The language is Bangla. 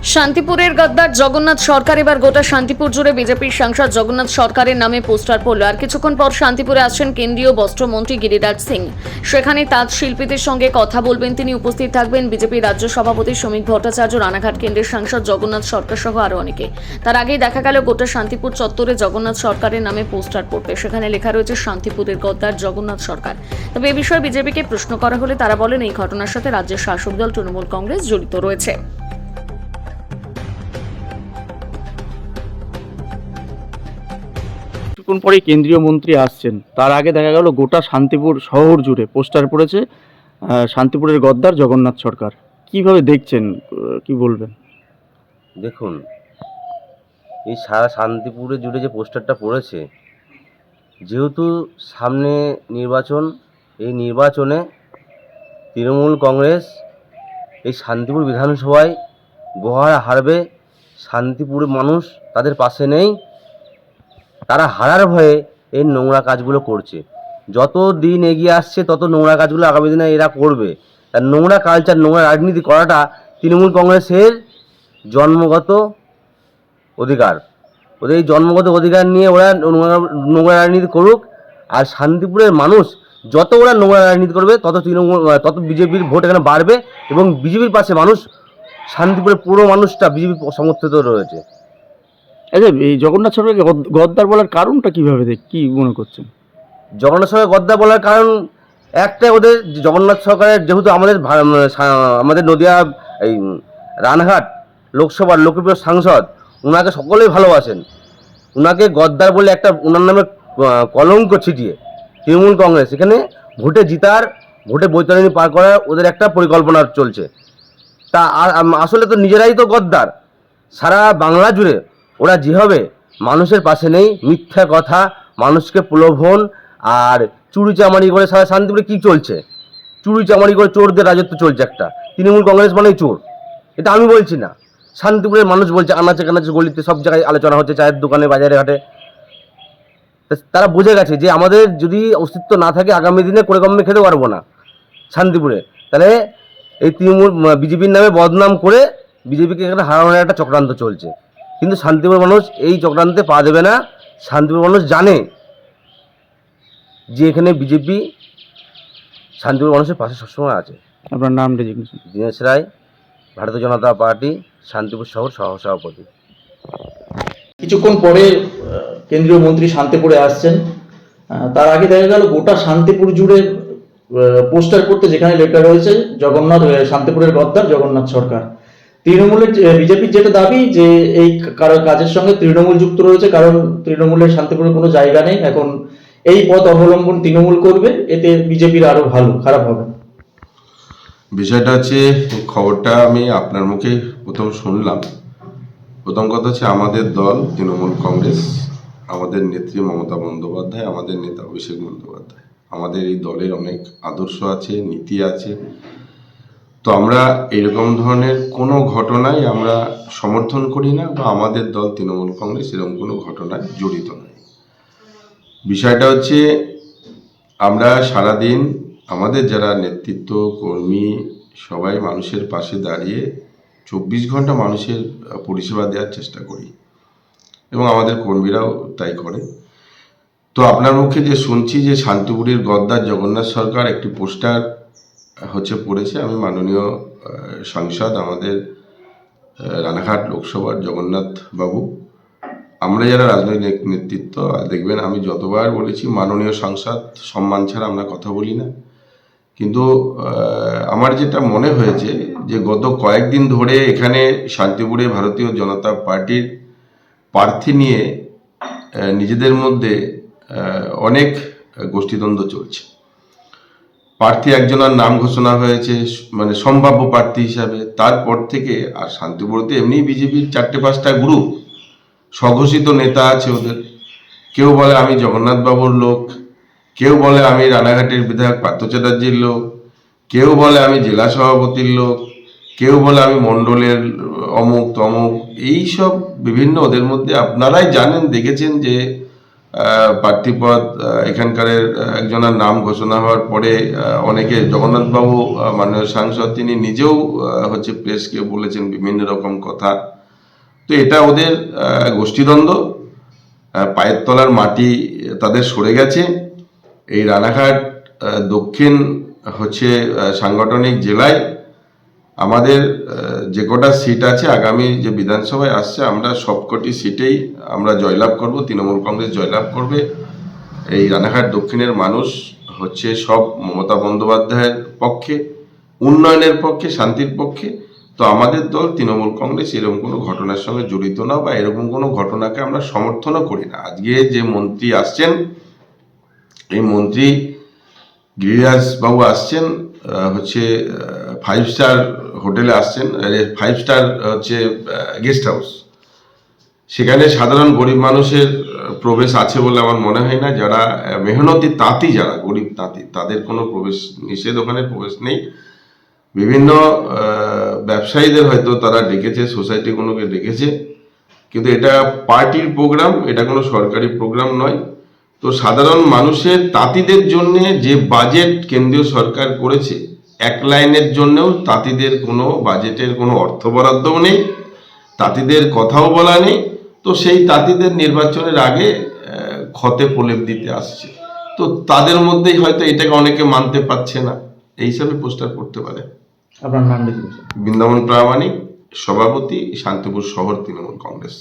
শান্তিপুরের গদ্দার জগন্নাথ সরকার এবার গোটা শান্তিপুর জুড়ে বিজেপির সাংসদ জগন্নাথ সরকারের নামে পোস্টার পড়ল। আর কিছুক্ষণ পর শান্তিপুরে আসছেন কেন্দ্রীয় বস্ত্রমন্ত্রী গিরিরাজ সিং। সেখানে তাঁত শিল্পীদের সঙ্গে কথা বলবেন তিনি। উপস্থিত থাকবেন বিজেপি রাজ্য সভাপতি শ্রমিক ভট্টাচার্য, রানাঘাট কেন্দ্রের সাংসদ জগন্নাথ সরকার সহ আরও অনেকে। তার আগেই দেখা গেল গোটা শান্তিপুর চত্বরে জগন্নাথ সরকারের নামে পোস্টার পড়বে। সেখানে লেখা রয়েছে শান্তিপুরের গদ্দার জগন্নাথ সরকার। তবে এ বিষয়ে বিজেপিকে প্রশ্ন করা হলে তারা বলেন এই ঘটনার সাথে রাজ্যের শাসক দল তৃণমূল কংগ্রেস জড়িত রয়েছে। কিছুক্ষণ পরে কেন্দ্রীয় মন্ত্রী আসছেন, তার আগে দেখা গেল গোটা শান্তিপুর শহর জুড়ে পোস্টার পড়েছে শান্তিপুরের গদ্দার জগন্নাথ সরকার। কিভাবে দেখছেন, কি বলবেন? দেখুন, এই সারা শান্তিপুরে জুড়ে যে পোস্টারটা পড়েছে, যেহেতু সামনে নির্বাচন, এই নির্বাচনে তৃণমূল কংগ্রেস এই শান্তিপুর বিধানসভায় গোহারা হারবে। শান্তিপুরের মানুষ তাদের পাশে নেই, তারা হারার ভয়ে এই নোংরা কাজগুলো করছে। যত দিন এগিয়ে আসছে তত নোংরা কাজগুলো আগামী দিনে এরা করবে। আর নোংরা কালচার, নোংরা রাজনীতি করাটা তৃণমূল কংগ্রেসের জন্মগত অধিকার। ওদের এই জন্মগত অধিকার নিয়ে ওরা নোংরা রাজনীতি করুক। আর শান্তিপুরের মানুষ যত ওরা নোংরা রাজনীতি করবে তত বিজেপির ভোট এখানে বাড়বে এবং বিজেপির পাশে মানুষ, শান্তিপুরের পুরো মানুষটা বিজেপি সমর্থিত রয়েছে। আচ্ছা, এই জগন্নাথ সরকারকে গদ্দার বলার কারণটা কিভাবে কি মনে করছেন? জগন্নাথ সরকার গদ্দার বলার কারণ একটাই, ওদের জগন্নাথ সরকারের যেহেতু আমাদের নদিয়া এই রানাঘাট লোকসভার লোকপ্রিয় সাংসদ, ওনাকে সকলেই ভালোবাসেন। ওনাকে গদ্দার বলে একটা ওনার নামে কলঙ্ক ছিটিয়ে তৃণমূল কংগ্রেস এখানে ভোটে বৈতরণী পার করার ওদের একটা পরিকল্পনা চলছে। তা আসলে তো নিজেরাই তো গদ্দার। সারা বাংলা জুড়ে ওরা যেভাবে মানুষের পাশে নেই, মিথ্যা কথা, মানুষকে প্রলোভন আর চুরি চামারি করে সারা শান্তিপুরে কী চলছে, চুরি চামারি করে চোরদের রাজত্ব চলছে একটা। তৃণমূল কংগ্রেস মানেই চোর, এটা আমি বলছি না, শান্তিপুরের মানুষ বলছে। আনাচে কানাচে গলিতে সব জায়গায় আলোচনা হচ্ছে, চায়ের দোকানে, বাজারে ঘাটে। তারা বুঝে গেছে যে আমাদের যদি অস্তিত্ব না থাকে আগামী দিনে করে কমে খেতে পারবো না শান্তিপুরে। তাহলে এই তৃণমূল বিজেপির নামে বদনাম করে বিজেপিকে এখানে হারানোর একটা চক্রান্ত চলছে। কিন্তু শান্তিপুর মানুষ এই চক্রান্তে পা দেবে না। শান্তিপুর মানুষ জানে যে এখানে বিজেপি শান্তিপুর মানুষের পাশে সবসময় আছে। আপনার নামটা জিজ্ঞেস। দীনেশ রায়, ভারতীয় জনতা পার্টি শান্তিপুর শহর সহসভাপতি। কিছুক্ষণ পরে কেন্দ্রীয় মন্ত্রী শান্তিপুরে আসছেন। তার আগে দেখা গেল গোটা শান্তিপুর জুড়ে পোস্টার করতে, যেখানে লেখা রয়েছে শান্তিপুরের গদ্দার জগন্নাথ সরকার। তৃণমূলের বিজেপির যেটা দাবি যে এই কাজের সঙ্গে তৃণমূল যুক্ত রয়েছে, কারণ তৃণমূলের শান্তিপুরের কোনো জায়গা নেই। এখন এই পথ অবলম্বন তৃণমূল করবে, এতে বিজেপির আরো খারাপ হবে। বিষয়টা হচ্ছে, খবরটা আমি আপনার মুখে প্রথম শুনলাম। প্রথম কথা হচ্ছে, আমাদের দল তৃণমূল কংগ্রেস, আমাদের নেত্রী মমতা বন্দ্যোপাধ্যায়, আমাদের নেতা অভিষেক বন্দ্যোপাধ্যায়, আমাদের এই দলের অনেক আদর্শ আছে, নীতি আছে। তো আমরা এরকম ধরনের কোনো ঘটনায় আমরা সমর্থন করি না, বা আমাদের দল তৃণমূল কংগ্রেস এরকম কোনো ঘটনায় জড়িত নয়। বিষয়টা হচ্ছে, আমরা সারাদিন আমাদের যারা নেতৃত্ব কর্মী সবাই মানুষের পাশে দাঁড়িয়ে 24 ঘন্টা মানুষের পরিষেবা দেওয়ার চেষ্টা করি, এবং আমাদের কর্মীরাও তাই করে। তো আপনার মুখে যে শুনছি যে শান্তিপুরের গদ্দার জগন্নাথ সরকার একটি পোস্টার পড়েছে, আমি মাননীয় সাংসদ আমাদের রানাঘাট লোকসভার জগন্নাথ বাবু, আমরা যারা রাজনৈতিক নেতৃত্ব, দেখবেন আমি যতবার বলেছি মাননীয় সাংসদ সম্মান ছাড়া আমরা কথা বলি না। কিন্তু আমার যেটা মনে হয়েছে যে গত কয়েকদিন ধরে এখানে শান্তিপুরে ভারতীয় জনতা পার্টির প্রার্থী নিয়ে নিজেদের মধ্যে অনেক গোষ্ঠীদ্বন্দ্ব চলছে। প্রার্থী একজনের নাম ঘোষণা হয়েছে মানে সম্ভাব্য প্রার্থী হিসাবে, তারপর থেকে আর শান্তিপুরতে এমনি বিজেপির 4-5টা গ্রুপ, স্বঘোষিত নেতা আছে ওদের। কেউ বলে আমি জগন্নাথ বাবুর লোক, কেউ বলে আমি রানাঘাটের বিধায়ক পার্থ চ্যাটার্জির লোক, কেউ বলে আমি জেলা সভাপতির লোক, কেউ বলে আমি মণ্ডলের অমুক তমুক, এইসব বিভিন্ন ওদের মধ্যে। আপনারাই জানেন, দেখেছেন যে প্রার্থী পদ এখানকার একজনের নাম ঘোষণা হওয়ার পরে অনেকে জগন্নাথবাবু মাননীয় সাংসদ তিনি নিজেও হচ্ছে প্রেসকে বলেছেন বিভিন্ন রকম কথা। তো এটা ওদের গোষ্ঠীদ্বন্দ্ব, পায়ের তলার মাটি তাদের সরে গেছে। এই রানাঘাট দক্ষিণ হচ্ছে সাংগঠনিক জেলায় আমাদের যে কটা সিট আছে আগামী যে বিধানসভায় আসছে আমরা সবকটি সিটেই আমরা জয়লাভ করব, তৃণমূল কংগ্রেস জয়লাভ করবে। এই রানাঘাট দক্ষিণের মানুষ হচ্ছে সব মমতা বন্দ্যোপাধ্যায়ের পক্ষে, উন্নয়নের পক্ষে, শান্তির পক্ষে। তো আমাদের দল তৃণমূল কংগ্রেস এরকম কোনো ঘটনার সঙ্গে জড়িত না বা এরকম কোনো ঘটনাকে আমরা সমর্থনও করি না। আজকে যে মন্ত্রী আসছেন, এই মন্ত্রী গিরিরাজ বাবু আসছেন হচ্ছে 5 স্টার হোটেলে আসছেন, 5 স্টার হচ্ছে গেস্ট হাউস। সেখানে সাধারণ গরিব মানুষের প্রবেশ আছে বলে আমার মনে হয় না। যারা মেহনতি তাঁতি, যারা গরিব তাঁতি, তাদের কোনো প্রবেশ নিষেধ, ওখানে প্রবেশ নেই। বিভিন্ন ব্যবসায়ীদের হয়তো তারা ডেকেছে, সোসাইটিগুলোকে ডেকেছে, কিন্তু এটা পার্টির প্রোগ্রাম, এটা কোনো সরকারি প্রোগ্রাম নয়। তো সাধারণ মানুষের তাঁতিদের জন্য যে বাজেট কেন্দ্রীয় সরকার করেছে, এক লাইনের জন্যও তাঁতিদের কোনো বাজেটের কোনো অর্থ বরাদ্দও নেই, তাঁতিদের কথাও বলা নেই। তো সেই তাঁতিদের নির্বাচনের আগে ক্ষতে প্রলেপ দিতে আসছে। তো তাদের মধ্যেই হয়তো এটাকে অনেকে মানতে পারছে না, এই হিসাবে পোস্টার করতে পারে। আপনার নাম লিখুন। বৃন্দাবন প্রামাণিক, সভাপতি, শান্তিপুর শহর তৃণমূল কংগ্রেস।